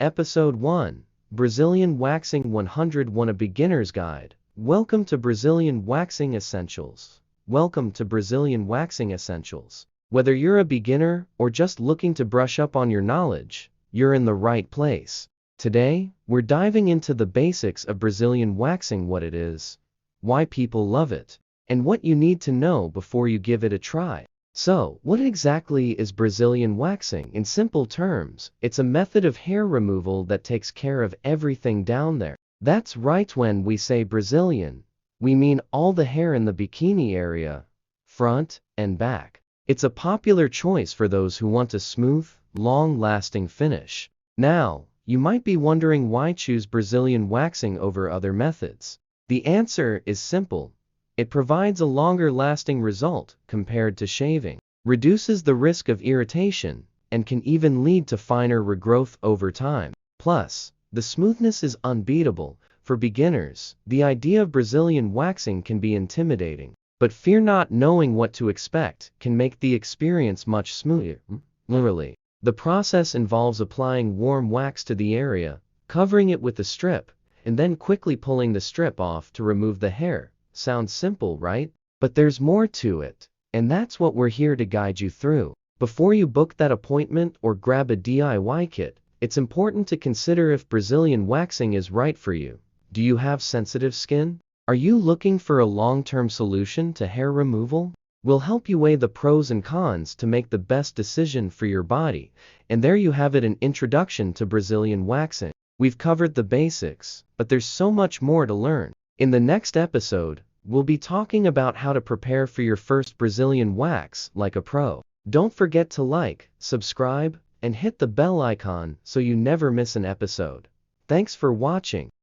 Episode 1, Brazilian Waxing 101, a Beginner's Guide. Welcome to Brazilian Waxing Essentials. Welcome to Brazilian Waxing Essentials. Whether you're a beginner or just looking to brush up on your knowledge, you're in the right place. Today, we're diving into the basics of Brazilian waxing, what it is, why people love it, and what you need to know before you give it a try. So, what exactly is Brazilian waxing? In simple terms, it's a method of hair removal that takes care of everything down there. That's right, when we say Brazilian, we mean all the hair in the bikini area, front and back. It's a popular choice for those who want a smooth, long-lasting finish. Now, you might be wondering why choose Brazilian waxing over other methods. The answer is simple. It provides a longer-lasting result compared to shaving, reduces the risk of irritation, and can even lead to finer regrowth over time. Plus, the smoothness is unbeatable. For beginners, the idea of Brazilian waxing can be intimidating, but fear not, knowing what to expect can make the experience much smoother. Literally, the process involves applying warm wax to the area, covering it with a strip, and then quickly pulling the strip off to remove the hair. Sounds simple, right? But there's more to it, and that's what we're here to guide you through. Before you book that appointment or grab a DIY kit, it's important to consider if Brazilian waxing is right for you. Do you have sensitive skin? Are you looking for a long-term solution to hair removal? We'll help you weigh the pros and cons to make the best decision for your body. And there you have it, an introduction to Brazilian waxing. We've covered the basics, but there's so much more to learn. In the next episode, we'll be talking about how to prepare for your first Brazilian wax like a pro. Don't forget to like, subscribe, and hit the bell icon so you never miss an episode. Thanks for watching.